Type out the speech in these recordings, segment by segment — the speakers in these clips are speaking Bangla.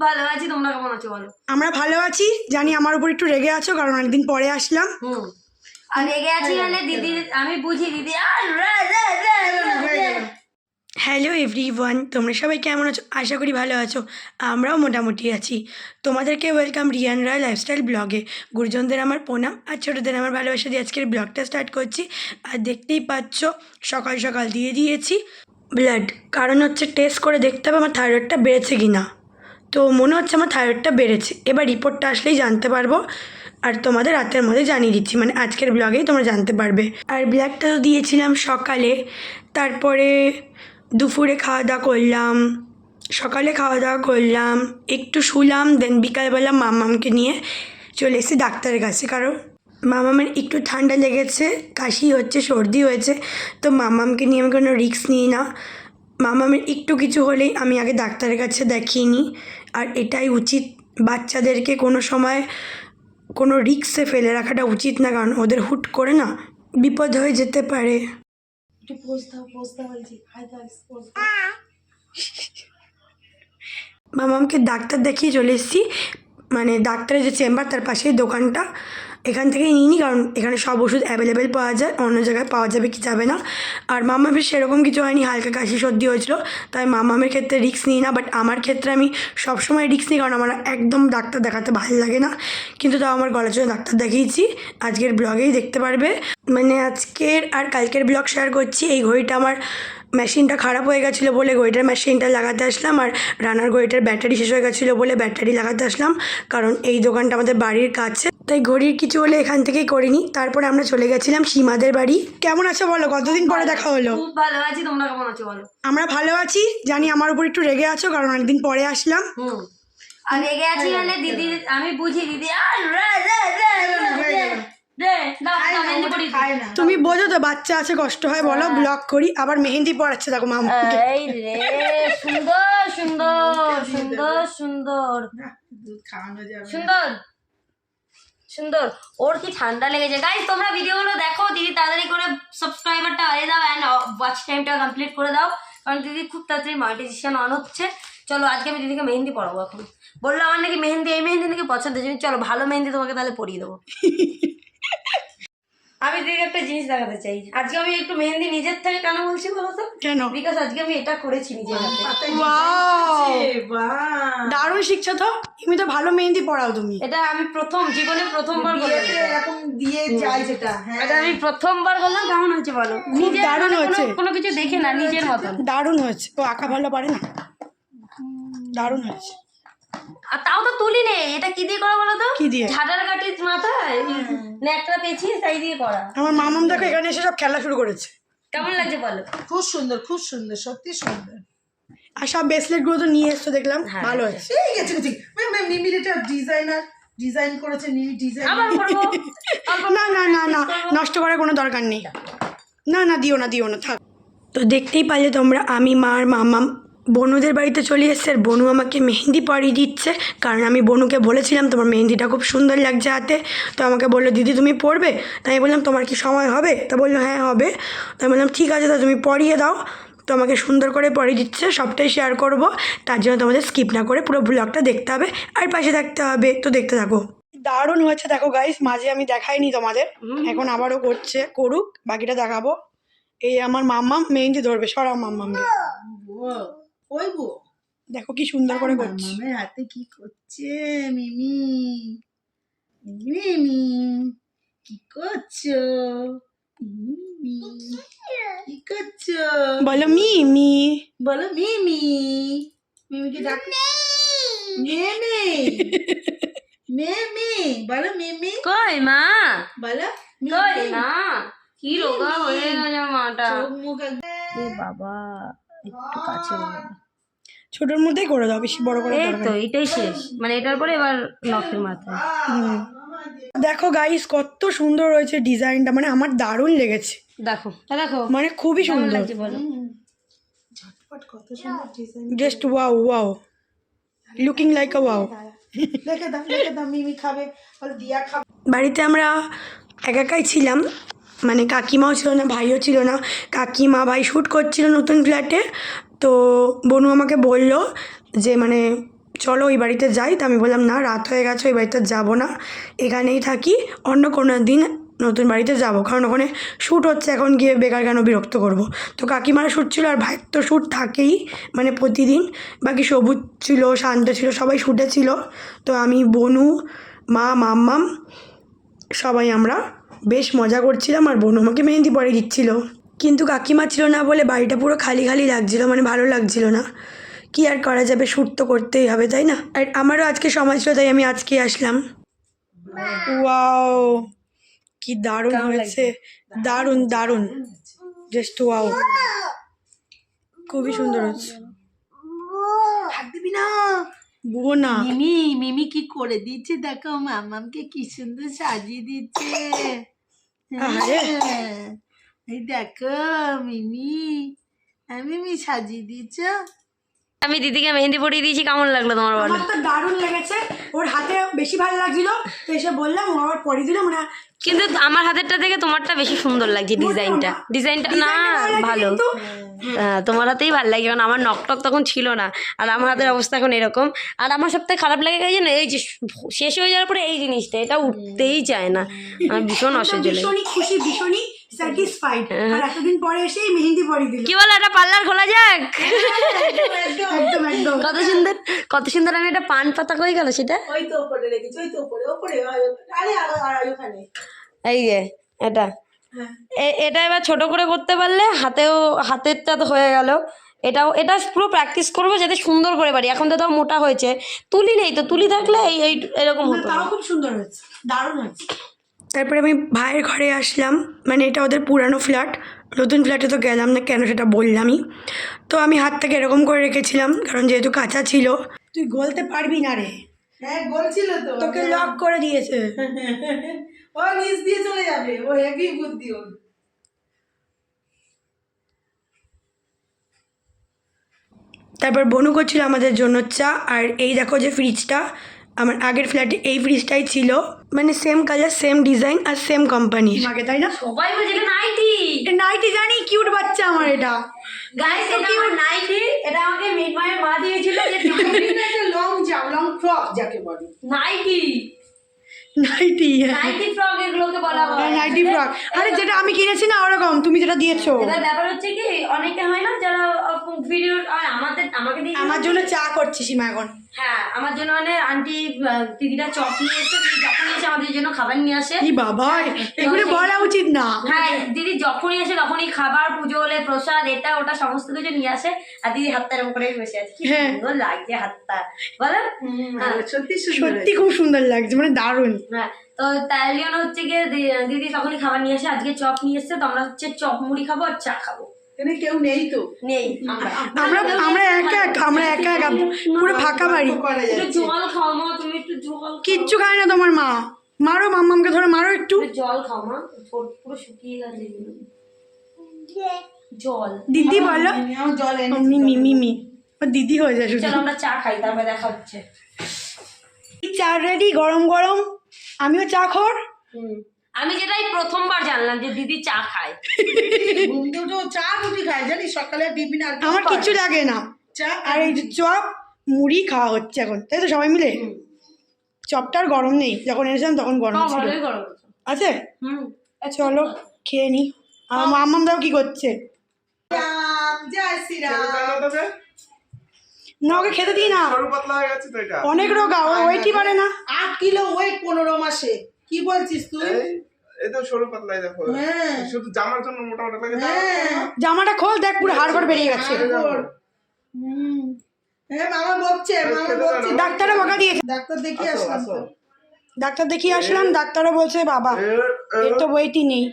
ভালো আছি, তোমরা কেমন আছো বলো? আমরা ভালো আছি। জানি আমার উপর একটু রেগে আছো কারণ অনেকদিন পরে আসলাম। আর রেগে আছি মানে দিদি, আমি বুঝি দিদি। হ্যালো এভরিওয়ান, তোমরা সবাই কেমন আছো? আশা করি ভালো আছো। আমরাও মোটামুটি আছি। তোমাদেরকে ওয়েলকাম রিয়ান রায় লাইফস্টাইল ব্লগে। গুরুজনদের আমার প্রণাম আর ছোটোদের আমার ভালোবাসা দিয়ে আজকের ব্লগটা স্টার্ট করছি। আর দেখতেই পাচ্ছ সকাল সকাল দিয়ে দিয়েছি ব্লাড, কারণ হচ্ছে টেস্ট করে দেখতে হবে আমার থাইরয়েডটা বেড়েছে কি না। তো মনে হচ্ছে আমার থাইরয়েডটা বেড়েছে, এবার রিপোর্টটা আসলেই জানতে পারবো। আর তোমাদের রাতের মধ্যে জানিয়ে দিচ্ছি, মানে আজকের ব্লগেই তোমরা জানতে পারবে। আর ব্লাডটা তো দিয়েছিলাম সকালে, তারপরে দুপুরে খাওয়া দাওয়া করলাম, সকালে খাওয়া দাওয়া করলাম, একটু শুলাম, দেন বিকালবেলা মামামকে নিয়ে চলে এসেছি ডাক্তারের কাছে। কারণ মামামের একটু ঠান্ডা লেগেছে, কাশি হচ্ছে, সর্দি হয়েছে। তো মামামকে নিয়ে আমি কোনো রিস্ক নিই না। মামামের একটু কিছু হলেই আমি আগে ডাক্তারের কাছে দেখিয়ে নিই। আর এটাই উচিত, বাচ্চাদেরকে কোনো সময় কোনো রিস্কে ফেলে রাখাটা উচিত না, কারণ ওদের হুট করে না বিপদ হয়ে যেতে পারে। একটু বলছি মামামকে ডাক্তার দেখিয়ে চলে এসেছি, মানে ডাক্তারের যে চেম্বার তার পাশেই দোকানটা, এখান থেকেই নিই, কারণ এখানে সব ওষুধ অ্যাভেলেবেল পাওয়া যায়, অন্য জায়গায় পাওয়া যাবে কি যাবে না। আর মামামের সেরকম কিছু হয়নি, হালকা কাশি সর্দি হয়েছিল, তাই মামামের ক্ষেত্রে রিস্ক নিই না। বাট আমার ক্ষেত্রে আমি সবসময় রিস্ক নিই, কারণ আমার একদম ডাক্তার দেখাতে ভালো লাগে না। কিন্তু তাও আমার গলার জন্য ডাক্তার দেখিয়েছি, আজকের ব্লগেই দেখতে পারবে। মানে আজকের আর কালকের ব্লগ শেয়ার করছি। এই ঘড়িটা আমার মেশিনটা খারাপ হয়ে গেছিলো বলে ঘড়িটার মেশিনটা লাগাতে আসলাম, আর রানার ঘড়িটার ব্যাটারি শেষ হয়ে গেছিলো বলে ব্যাটারি লাগাতে আসলাম, কারণ এই দোকানটা আমাদের বাড়ির কাছে, তাই ঘড়ির কিছু হলে এখান থেকেই করিনি। তারপরে আমরা চলে গেছিলাম সীমাদের বাড়ি। কেমন আছো বলো? কতদিন পরে দেখা হলো। খুব ভালো আছি, তোমরা কেমন আছো বলো? আমরা ভালো আছি। জানি আমার উপর একটু রেগে আছো কারণ অনেকদিন পরে আসলাম। আর রেগে আছি মানে দিদি, আমি বুঝি দিদি। তুমি বোঝো তো বাচ্চা আছে, কষ্ট হয়, বলো। ব্লগ করি, আবার মেহেন্দি পড়াচ্ছে দেখো মামা। এই রে, সুন্দর সুন্দর সুন্দর সুন্দর সুন্দর সুন্দর। ওর কি ঠান্ডা লেগেছে। গাইস তোমরা ভিডিওগুলো দেখো, দিদি তাড়াতাড়ি করে সাবস্ক্রাইবারটা বাড়িয়ে দাও অ্যান্ড ওয়াচ টাইমটা কমপ্লিট করে দাও, কারণ দিদি খুব তাড়াতাড়ি মনিটাইজেশন অন হচ্ছে। চলো আজকে আমি দিদিকে মেহেন্দি পড়াবো। এখন বললো আমার নাকি মেহেন্দি, এই মেহেন্দি নাকি পছন্দ, চলো ভালো মেহেন্দি তোমাকে তাহলে পরিয়ে দেবো। আমি দিদিকে একটা জিনিস দেখাতে চাই। আজকে আমি একটু মেহেন্দি নিজের থেকে কেন বলছি বলো তো? কেন? বিকজ আজকে আমি এটা করেছি নিজের হাতে। দারুণ শিখছো তো, তুমি তো ভালো মেহেন্দি পড়াও তুমি। এটা আমি জীবনে প্রথমবার এরকম দিয়ে যাই যেটা, এটা আমি প্রথমবার করলাম। কেমন হয়েছে বলো? খুব দারুণ হয়েছে। কোনো কিছু দেখে না, নিজের মতন দারুণ হয়েছে। ও আঁকা ভালো পারে না, দারুণ হয়েছে। আর তাও তো তুলি নেই। এটা কি দিয়ে করা বলো তো? কি দিয়ে? ঝাঁটার কাঠির মাথায় ন্যাকড়া পেঁচিয়ে তাই দিয়ে করা। আমার মামাম দেখো এখানে এসে সব খেলা শুরু করেছে। কেমন লাগছে বলো? খুব সুন্দর, খুব সুন্দর, সত্যি সুন্দর। আর সব ব্রেসলেট গুলো তো নিয়ে এসছো দেখলাম, ভালো হয়েছে। এই গেছে গেছে মিমির এটা ডিজাইন করেছে, মিমি ডিজাইন। আবার করবো? না না না না, নষ্ট করার কোনো দরকার নেই। না না, দিও না দিও না, থাক। তো দেখতেই পারলে তোমরা, আমি মার মামাম বনুদের বাড়িতে চলে এসছে, আর বনু আমাকে মেহেন্দি পরিয়ে দিচ্ছে। কারণ আমি বনুকে বলেছিলাম তোমার মেহেন্দিটা খুব সুন্দর লাগছে হাতে। তো আমাকে বললো দিদি তুমি পরবে। তাই আমি বললাম তোমার কি সময় হবে? তা বললো হ্যাঁ হবে। তাই বললাম ঠিক আছে, তা তুমি পরিয়ে দাও। তো আমাকে সুন্দর করে পরিয়ে দিচ্ছে, সবটাই শেয়ার করব। তার জন্য তোমাদের স্কিপ না করে পুরো ব্লগটা দেখতে হবে আর পাশে থাকতে হবে। তো দেখতে থাকো। দারুণ হয়েছে দেখো গাইস, মাঝে আমি দেখাইনি তোমাদের, এখন আবারও করুক, বাকিটা দেখাবো। এই আমার মাম্মাম মেহেন্দি ধরবে, সরাও মাম্মামকে। দেখো কি সুন্দর করে করছে। মামের হাতে কি করছে মিমি? মিমি কি করছো? মিমি কি করছো? বলো মিমি, বলো মিমি। মিমিকে ডাক। মিমি মিমি বলো মিমি। কই মা? বলো কই না? কি রোগা হয়ে গেছে মাটা। মুখ বাবা একটু কাছে ছোটোর মধ্যেই করে দাও, বেশি বড় করে এই দরকার তো নেই। এটাই শেষ, মানে এটার পরে এবার নখের মাথায়। দেখো গাইস কত সুন্দর হয়েছে ডিজাইনটা, মানে আমার দারুণ লেগেছে। দেখো দেখো মানে খুবই কেমন সুন্দর, লাগছে বলো? ঝটপট কত সুন্দর design. Just wow wow, looking like আ ওয়াও। দেখে দাও মিমি খাবে, বল দিয়া খাবে। বাড়িতে আমরা একাই ছিলাম, মানে কাকিমাও ছিল না, ভাইও ছিল না। কাকিমা ভাই শ্যুট করছিল নতুন ফ্ল্যাটে। তো বনু আমাকে বলল যে মানে চলো ওই বাড়িতে যাই। তো আমি বললাম না, রাত হয়ে গেছে, ওই বাড়িতে যাবো না, এখানেই থাকি, অন্য কোনো দিন নতুন বাড়িতে যাব, কারণ ওখানে শ্যুট হচ্ছে, এখন গিয়ে বেকার কেন বিরক্ত করব। তো কাকিমারা শ্যুট ছিল, আর ভাইয়ের তো শ্যুট থাকেই মানে প্রতিদিন। বাকি সবুজ ছিল, শান্ত ছিল, সবাই শ্যুটে ছিল। তো আমি, বনু, মা, মাম্মাম সবাই আমরা বেশ মজা করছিলাম, আর বনু আমাকে মেহেন্দি পরিয়ে দিচ্ছিল। কিন্তু কাকিমা ছিল না বলে বাড়িটা পুরো খালি খালি লাগছিল, মানে ভালো লাগছিল না। কি আর করা যাবে, শ্যুট তো করতেই হবে, তাই না? আর আমারও আজকে সময় ছিল, তাই আমি আজকে আসলাম। ওয়াও, কি দারুণ হয়েছে, দারুণ দারুণ, জাস্ট ওয়াও, খুবই সুন্দর হচ্ছে। হাত দিবি না, বুবো না। মিমি কি করে দিচ্ছে দেখো, মামামকে কি সুন্দর সাজিয়ে দিচ্ছে। আরে এই দেখো মিমি সাজিয়ে দিচ্ছ। আমি দিদিকে মেহেন্দি পরিয়ে দিয়েছি, কেমন লাগলো তোমার বলো? আমার তো দারুণ লেগেছে, ওর হাতে বেশি ভালো লাগছিল, তো এসে বললাম, ও আবার পরিয়ে দিল। মানে কিন্তু আমার হাতেরটা থেকে তোমারটা বেশি সুন্দর লাগছে, ডিজাইনটা না ভালো। হ্যাঁ, তোমার হাতেই ভালো লাগে, কারণ আমার নকটক তখন ছিল না, আর আমার হাতের অবস্থা এখন এরকম। আর আমার সবথেকে খারাপ লাগে গেছে না, এই যে শেষ হয়ে যাওয়ার পরে এই জিনিসটা, এটা উঠতেই চায় না, আমার ভীষণ অসহ্য লাগে। ভীষণই খুশি, ভীষণই স্যাটিসফাইড, আর এতদিন পরে এসেই মেহেন্দি পরিয়ে দিল। কি বলো, একটা পার্লার খোলা যাক? একদম একদম, কত সুন্দর। আমি একটা পান পাতা কই গেল সেটা? ওই তো উপরে রেখেছি, ওই তো উপরে আরে আর ওখানে। এই যে এটা, এটা এবার ছোট করে করতে পারলে হাতেরটা তো হয়ে গেল। এটা পুরো প্র্যাকটিস করবো যাতে সুন্দর করে পারি। এখন তো তাও মোটা হয়েছে, তুলি নেই তো, তুলি থাকলে এই এরকম হতো। তাও খুব সুন্দর হয়েছে, দারুণ হয়েছে। তারপরে আমি ভাইয়ের ঘরে আসলাম, মানে এটা ওদের পুরানো ফ্ল্যাট, নতুন ফ্ল্যাটে তো গেলাম না, কেন সেটা বললামই। তো আমি হাতটাকে এরকম করে রেখেছিলাম, কারণ যেহেতু কাঁচা ছিল। তুই গলতে পারবি না রে। হ্যাঁ বলছিল তো, তোকে লক করে দিয়েছে। ও নিচ দিয়ে চলে যাবে, ও হেভি বুদ্ধি ওর। তারপর বনু করছিল আমাদের জন্য চা। আর এই দেখো যে ফ্রিজটা, আমার আগের ফ্ল্যাটে এই ফ্রিজটাই ছিল, মানে সেম কালার, সেম ডিজাইন, আর সেম কোম্পানির আগে, তাই না? সবাই বলছে এটা নাইটি। নাইটি জানি, কিউট বাচ্চা আমার এটা। গাইস, এটা আমার নাইটি, এটা আমাকে মেঘমায়ের মা দিয়েছিল। যে লং ফ্রক যাকে বলে নাইটি, নাইটি, নাইটি ফ্রক এগুলোকে বলা হয়। Nightie frock. আরে যেটা আমি কিনেছি না ওরকম, তুমি যেটা দিয়েছো। এবার ব্যাপার হচ্ছে কি, অনেকে হয় না যারা ভিডিও, আমাকে দিয়ে আমার জন্য চা করছি সীমা এখন। হ্যাঁ, আমার জন্য মানে আন্টি দিদিরা চপ নিয়ে এসে, দিদি যখনই এসে আমাদের জন্য খাবার নিয়ে আসে। কি বাবা, এগুলো বলা উচিত না। হ্যাঁ, দিদি যখনই আসে তখনই খাবার, পুজো হলে প্রসাদ, এটা ওটা সমস্ত কিছু নিয়ে আসে, আর দিদি হাতটা এরকম করে বসে আছে, কি সুন্দর লাগছে হাতটা, বলো? সত্যি সত্যি খুব সুন্দর লাগছে, মানে দারুণ। হ্যাঁ, তো তাই জন্য হচ্ছে গিয়ে দিদি তখনই খাবার নিয়ে আসে। আজকে চপ নিয়ে এসছে, তো আমরা হচ্ছে চপ মুড়ি খাবো আর চা খাবো। এখানে কেউ নেই তো, নেই, আমরা একা পুরো ফাঁকা বাড়ি। একটু জল খাও মা, তুমি একটু জল। কিচ্ছু খায় না তোমার মা, মারো, মাম্মামকে ধরে মারো একটু। জল খাও মা, পুরো শুকিয়ে গেছে জল। দিদি বলো, জল মিমি ও দিদি হয়ে যায় শুধু। চলো আমরা চা খাই, তারপরে দেখা হচ্ছে। চা রেডি, গরম গরম। আমিও চা খোর। আমি যেটাই প্রথমবার জানলাম যে দিদি চা খায়। দুটো চা রুটি খায় জানিস, সকালে টিফিন। আর আমার কিচ্ছু লাগে না, চা আর এই যে চপ মুড়ি খাওয়া হচ্ছে এখন, তাই তো? সবাই মিলে। চপটার গরম নেই, যখন এনেছিলাম তখন গরম ছিল। আছে, চলো খেয়ে নি। আমার মাম্মাম দাও কি করছে? জয় শ্রীরাম। না, ওকে খেতে দিই না, অনেক রোগা, ও ওয়েটই পারে না। 8 কিলো ওয়েট 15 মাসে। কি বলছিস তুই? এই তো সরু পাতলাই দেখো, শুধু জামার জন্য মোটা মোটা লাগে। জামাটা খোল, দেখ পুরো হাড়গড় বেরিয়ে গেছে। হ্যাঁ মামা বকছে, ডাক্তারও বকা দিয়েছে। ডাক্তার দেখিয়ে আসলাম, ডাক্তারও বলছে বাবা এর তো ওয়েটই নেই।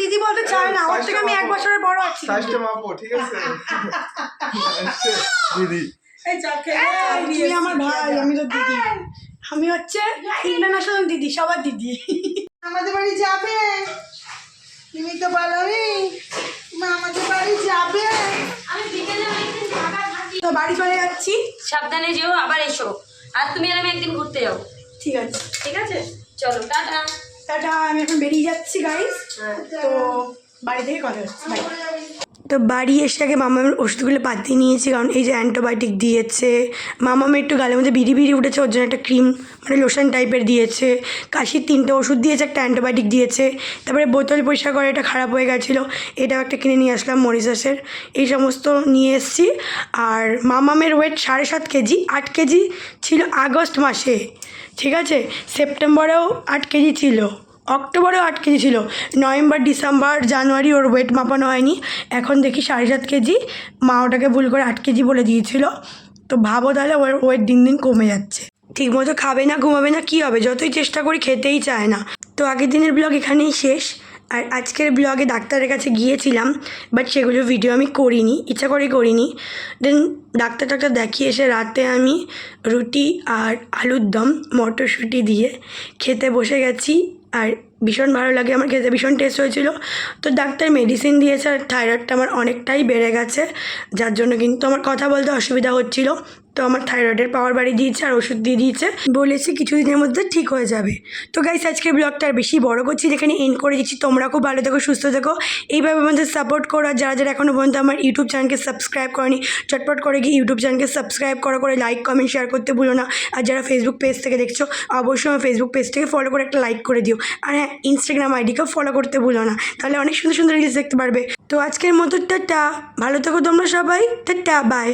দিদি বলতে চায় না, ওর থেকে আমি 1 বছরের বড় আছি। সাইজটা মাপো, ঠিক আছে দিদি? তুই আমার ভাই, আমি তো দিদি। আমি হচ্ছে ইন্টারন্যাশনাল দিদি, সবার দিদি। আমাদের বাড়ি যাবে, তুমি তো বলনি আমাদের বাড়ি যাবে। আমি বিকেলে একদিন ঢাকা থাকি, তো বাড়ি চলে যাচ্ছি। সাবধানে যেও, আবার এসো। আর তুমি আর আমি একদিন ঘুরতে যাবো। ঠিক আছে, ঠিক আছে, চলো টাটা। টাটা, আমি এখন বেরিয়ে যাচ্ছি গাইস। তো বাড়ি থেকে কথা হচ্ছে, বাই। তো বাড়ি এসে আগে মামামের ওষুধগুলো পাতিয়ে নিয়েছি, কারণ এই যে অ্যান্টিবায়োটিক দিয়েছে, মামামের একটু গালের মধ্যে বিড়ি বিড়ি উঠেছে, ওর জন্য একটা ক্রিম মানে লোশন টাইপের দিয়েছে, কাশির 3টে ওষুধ দিয়েছে, একটা অ্যান্টিবায়োটিক দিয়েছে, তারপরে বোতল পরিষ্কার করে এটা খারাপ হয়ে গেছিলো, এটাও একটা কিনে নিয়ে আসলাম মরিসাসের, এই সমস্ত নিয়ে এসেছি। আর মামামের ওয়েট 7.5 কেজি, 8 কেজি ছিল আগস্ট মাসে, ঠিক আছে, সেপ্টেম্বরেও 8 কেজি ছিল, অক্টোবরেও 8 কেজি ছিল, নভেম্বর ডিসেম্বর জানুয়ারি ওর ওয়েট মাপানো হয়নি, এখন দেখি 7.5 কেজি, মা ওটাকে ভুল করে 8 কেজি বলে দিয়েছিল। তো ভাবো তাহলে ওর ওয়েট দিন দিন কমে যাচ্ছে, ঠিকমতো খাবে না, ঘুমাবে না, কী হবে, যতই চেষ্টা করি খেতেই চায় না। তো আগের দিনের ব্লগ এখানেই শেষ। আর আজকের ব্লগে ডাক্তারের কাছে গিয়েছিলাম, বাট সেগুলো ভিডিও আমি করিনি, ইচ্ছা করে করিনি। দেন ডাক্তার দেখিয়ে এসে রাতে আমি রুটি আর আলুর দম মটরশুঁটি দিয়ে খেতে বসে গেছি, আর ভীষণ ভালো লাগে আমার খেতে, ভীষণ টেস্ট হয়েছিল। তো ডাক্তার মেডিসিন দিয়েছে, আর থাইরয়েডটা আমার অনেকটাই বেড়ে গেছে, যার জন্য কিন্তু আমার কথা বলতে অসুবিধা হচ্ছিল। তো আমার থাইরয়েডের পাওয়ার বাড়িয়ে দিয়েছে আর ওষুধ দিয়ে দিয়েছে, বলেছে কিছুদিনের মধ্যে ঠিক হয়ে যাবে। তো গাইস আজকের ব্লগটা আর বেশি বড় করছি, যেখানে এন্ড করে দিচ্ছি। তোমরা খুব ভালো থেকো, সুস্থ থেকো, এইভাবে আমাদের সাপোর্ট করো। আর যারা যারা এখনও পর্যন্ত আমার ইউটিউব চ্যানেলকে সাবস্ক্রাইব করেনি, চটপট করে গিয়ে ইউটিউব চ্যানেলকে সাবস্ক্রাইব করে লাইক কমেন্ট শেয়ার করতে ভুলো না। আর যারা ফেসবুক পেজ থেকে দেখছো, অবশ্যই আমার ফেসবুক পেজটাকে ফলো করে একটা লাইক করে দিও। আর হ্যাঁ, ইনস্টাগ্রাম আইডিকেও ফলো করতে ভুলো না, তাহলে অনেক সুন্দর সুন্দর রিলস দেখতে পারবে। তো আজকের মতো টাটা, ভালো থেকো তোমরা সবাই, টাটা, বাই।